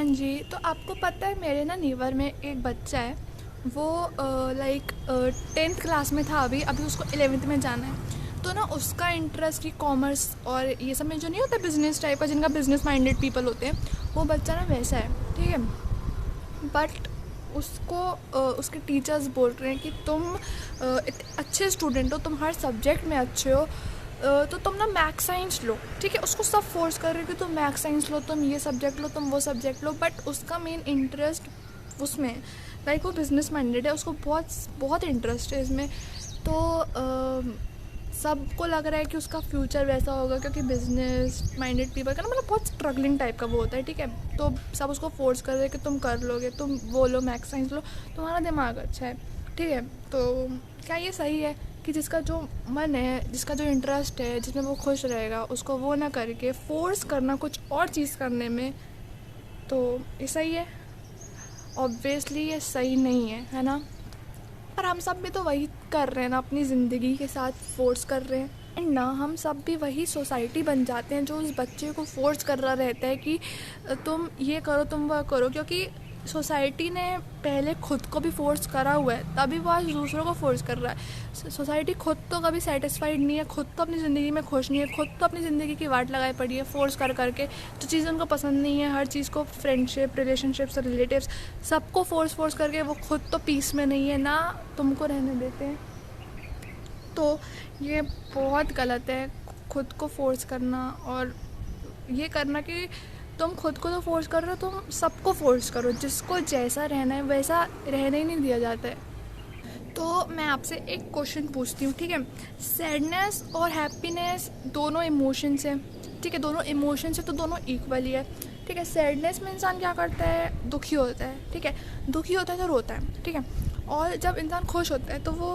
जी, तो आपको पता है मेरे ना नीवर में एक बच्चा है। वो लाइक 10th क्लास में था, अभी अभी उसको 11th में जाना है। तो ना उसका इंटरेस्ट कि कॉमर्स और ये सब में जो नहीं होता बिज़नेस टाइप का, जिनका बिज़नेस माइंडेड पीपल होते हैं, वो बच्चा ना वैसा है, ठीक है। बट उसको उसके टीचर्स बोल रहे हैं कि तुम इतने अच्छे स्टूडेंट हो, तुम हर सब्जेक्ट में अच्छे हो, तो तुम ना मैथ्स साइंस लो, ठीक है। उसको सब फोर्स कर रहे हो कि तुम मैथ्स साइंस लो, तुम ये सब्जेक्ट लो, तुम वो सब्जेक्ट लो। बट उसका मेन इंटरेस्ट उसमें है, लाइक वो बिजनेस माइंडेड है, उसको बहुत बहुत इंटरेस्ट है इसमें। तो सबको लग रहा है कि उसका फ्यूचर वैसा होगा, क्योंकि बिजनेस माइंडेड पीपल का ना मतलब बहुत स्ट्रगलिंग टाइप का वो होता है, ठीक है। तो सब उसको फोर्स कर रहे हैं कि तुम कर लोगे, तुम वो लो, मैथ्स साइंस लो, तुम्हारा दिमाग अच्छा है, ठीक है। तो क्या ये सही है कि जिसका जो मन है, जिसका जो इंटरेस्ट है, जिसमें वो खुश रहेगा, उसको वो ना करके फोर्स करना कुछ और चीज़ करने में, तो ये सही है? ऑब्वियसली ये सही नहीं है ना। पर हम सब भी तो वही कर रहे हैं ना, अपनी ज़िंदगी के साथ फोर्स कर रहे हैं। एंड ना हम सब भी वही सोसाइटी बन जाते हैं जो उस बच्चे को फोर्स कर रहा रहता है कि तुम ये करो, तुम वह करो। क्योंकि सोसाइटी ने पहले खुद को भी फोर्स करा हुआ है, तभी वो आज दूसरों को फोर्स कर रहा है। सोसाइटी खुद तो कभी सेटिस्फाइड नहीं है, खुद तो अपनी ज़िंदगी में खुश नहीं है, खुद तो अपनी ज़िंदगी की वाट लगाई पड़ी है फोर्स कर करके। जो चीज़ें उनको पसंद नहीं है, हर चीज़ को, फ्रेंडशिप, रिलेशनशिप्स, रिलेटिव्स, सबको फोर्स करके वो खुद तो पीस में नहीं है ना, तुमको रहने देते हैं। तो ये बहुत गलत है खुद को फोर्स करना, और ये करना कि तुम खुद को तो फोर्स कर रहे हो, तुम सबको फोर्स करो। जिसको जैसा रहना है वैसा रहने ही नहीं दिया जाता है। तो मैं आपसे एक क्वेश्चन पूछती हूँ, ठीक है। सैडनेस और हैप्पीनेस दोनों इमोशंस हैं, ठीक है। दोनों इमोशंस है तो दोनों इक्वली है, ठीक है। सैडनेस में इंसान क्या करता है, दुखी होता है, ठीक है। दुखी होता है तो रोता है, ठीक है। और जब इंसान खुश होता है तो वो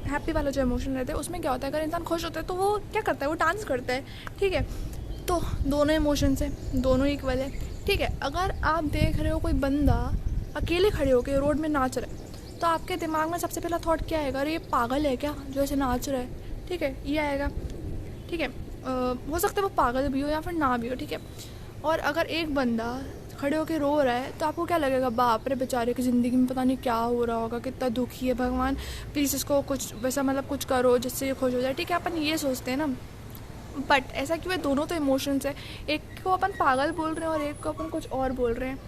हैप्पी वाला जो इमोशन रहता है उसमें क्या होता है, अगर इंसान खुश होता है तो वो क्या करता है, वो डांस करता है, ठीक है। तो दोनों इमोशंस हैं, दोनों इक्वल है, ठीक है। अगर आप देख रहे हो कोई बंदा अकेले खड़े होकर रोड में नाच रहा है, तो आपके दिमाग में सबसे पहला थॉट क्या आएगा, अरे ये पागल है क्या जो ऐसे नाच रहा है, ठीक है, ये आएगा, ठीक है। हो सकता है वो पागल भी हो या फिर ना भी हो, ठीक है। और अगर एक बंदा खड़े होकर रो रहा है तो आपको क्या लगेगा, बाप रे बेचारे की ज़िंदगी में पता नहीं क्या हो रहा होगा, कितना दुखी है, भगवान प्लीज़ इसको कुछ वैसा मतलब कुछ करो जिससे ये खुश हो जाए, ठीक है। अपन ये सोचते हैं ना। बट ऐसा क्यों है, दोनों तो इमोशंस है। एक को अपन पागल बोल रहे हैं और एक को अपन कुछ और बोल रहे हैं,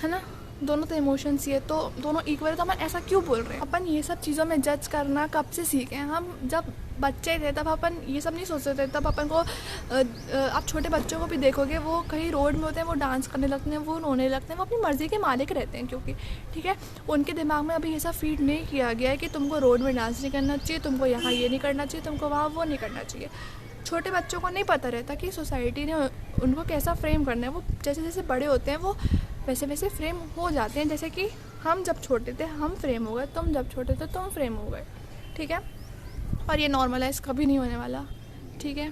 है ना। दोनों तो इमोशंस ही है, तो दोनों इक्वल है, तो अपन ऐसा क्यों बोल रहे हैं। अपन ये सब चीज़ों में जज करना कब से सीखे हैं, हम जब बच्चे थे तब अपन ये सब नहीं सोचते थे। तब अपन को आप छोटे बच्चों को भी देखोगे, वो कहीं रोड में होते हैं, वो डांस करने लगते हैं, वो रोने लगते हैं, वो अपनी मर्ज़ी के मालिक रहते हैं, क्योंकि ठीक है उनके दिमाग में अभी ये सब फीड नहीं किया गया है कि तुमको रोड में डांस नहीं करना चाहिए, तुमको यहाँ ये नहीं करना चाहिए, तुमको वहाँ वो नहीं करना चाहिए। छोटे बच्चों को नहीं पता रहता कि सोसाइटी ने उनको कैसा फ्रेम करना है। वो जैसे जैसे बड़े होते हैं वो वैसे वैसे फ्रेम हो जाते हैं। जैसे कि हम जब छोटे थे हम फ्रेम हो गए, तुम जब छोटे थे तुम फ्रेम हो गए, ठीक है। और ये नॉर्मलाइज कभी नहीं होने वाला, ठीक है।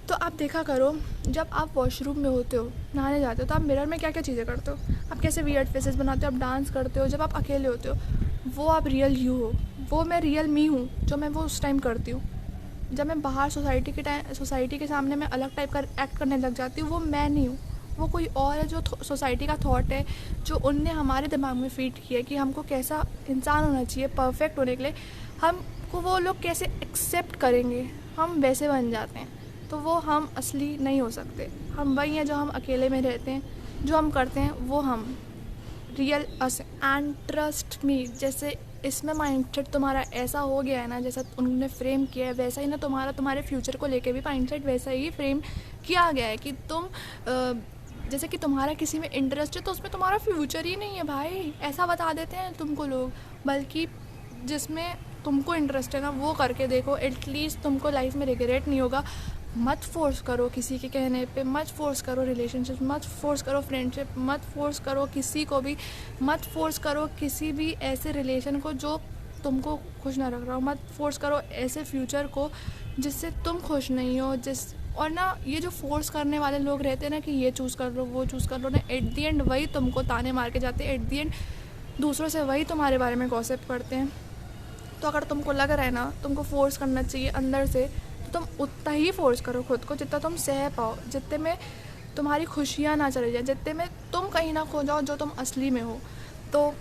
तो आप देखा करो, जब आप वॉशरूम में होते हो, नहाने जाते हो, तो आप मिरर में क्या क्या चीज़ें करते हो, आप कैसे वियर्ड फेसेस बनाते हो, आप डांस करते हो। जब आप अकेले होते हो, वो आप रियल यू हो, वो मैं रियल मी हूँ जो मैं वो उस टाइम करती हूँ। जब मैं बाहर सोसाइटी के सामने मैं अलग टाइप का एक्ट करने लग जाती हूँ, वो मैं नहीं हूँ, वो कोई और है। जो सोसाइटी का थॉट है, जो उनने हमारे दिमाग में फीड किया है कि हमको कैसा इंसान होना चाहिए परफेक्ट होने के लिए, हमको वो लोग कैसे एक्सेप्ट करेंगे, हम वैसे बन जाते हैं। तो वो हम असली नहीं हो सकते। हम वही हैं जो हम अकेले में रहते हैं, जो हम करते हैं वो हम real us. And trust me, जैसे इसमें माइंडसेट तुम्हारा ऐसा हो गया है ना, जैसा उन्होंने फ्रेम किया है वैसा ही ना तुम्हारे फ्यूचर को लेके भी माइंडसेट वैसा ही फ्रेम किया गया है कि तुम जैसे कि तुम्हारा किसी में इंटरेस्ट है तो उसमें तुम्हारा फ्यूचर ही नहीं है भाई, ऐसा बता देते हैं तुमको लोग। बल्कि जिसमें तुमको इंटरेस्ट है ना वो करके देखो, एटलीस्ट तुमको लाइफ में रिग्रेट नहीं होगा। मत फोर्स करो किसी के कहने पे, मत फोर्स करो रिलेशनशिप, मत फोर्स करो फ्रेंडशिप, मत फोर्स करो किसी को भी, मत फोर्स करो किसी भी ऐसे रिलेशन को जो तुमको खुश ना रख रहा हो, मत फोर्स करो ऐसे फ्यूचर को जिससे तुम खुश नहीं हो। और ना ये जो फोर्स करने वाले लोग रहते हैं ना कि ये चूज़ कर लो वो चूज़ कर लो ना, एट दी एंड वही तुमको ताने मार के जाते हैं, एट दी एंड दूसरों से वही तुम्हारे बारे में गॉसिप करते हैं। तो अगर तुमको लग रहा है ना तुमको फोर्स करना चाहिए अंदर से, तो तुम उतना ही फोर्स करो खुद को जितना तुम सह पाओ, जितने में तुम्हारी खुशियाँ ना चली जाए, जितने में तुम कहीं ना खो जाओ जो तुम असली में हो। तो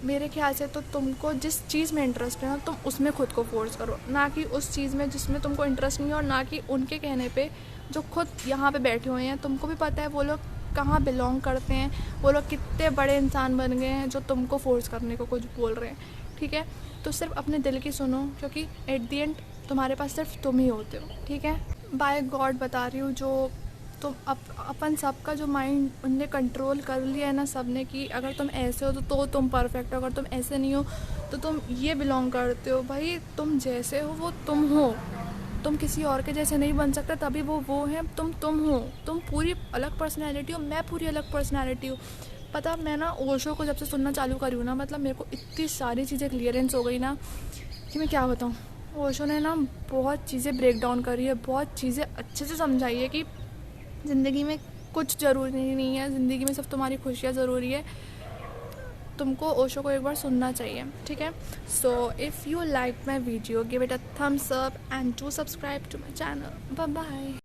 मेरे ख्याल से तो तुमको जिस चीज़ में इंटरेस्ट है ना, तुम उसमें खुद को फोर्स करो, ना कि उस चीज़ में जिसमें तुमको इंटरेस्ट नहीं है, और ना कि उनके कहने पे जो खुद यहाँ पे बैठे हुए हैं। तुमको भी पता है वो लोग कहाँ बिलोंग करते हैं, वो लोग कितने बड़े इंसान बन गए हैं जो तुमको फोर्स करने को कुछ बोल रहे हैं, ठीक है। तो सिर्फ अपने दिल की सुनो, क्योंकि एट दी एंड तुम्हारे पास सिर्फ तुम ही होते हो, ठीक है। बाय गॉड बता रही हूँ, जो तुम अपन सबका जो माइंड उनने कंट्रोल कर लिया है ना सब ने, कि अगर तुम ऐसे हो तो तुम परफेक्ट हो, अगर तुम ऐसे नहीं हो तो तुम ये बिलोंग करते हो। भाई तुम जैसे हो वो तुम हो, तुम किसी और के जैसे नहीं बन सकते, तभी वो है, तुम हो, तुम पूरी अलग पर्सनैलिटी हो, मैं पूरी अलग पर्सनैलिटी हूँ। पता मैं ना ओशो को जब से सुनना चालू करी हूँ ना, मतलब मेरे को इतनी सारी चीज़ें क्लियरेंस हो गई ना कि मैं क्या बताऊँ। ओशो ने ना बहुत चीज़ें ब्रेक डाउन करी है, बहुत चीज़ें अच्छे से समझाई है कि ज़िंदगी में कुछ ज़रूरी नहीं है, ज़िंदगी में सिर्फ तुम्हारी खुशियाँ ज़रूरी है। तुमको ओशो को एक बार सुनना चाहिए, ठीक है। So if you like my video give it a thumbs up and do subscribe to my channel. Bye bye.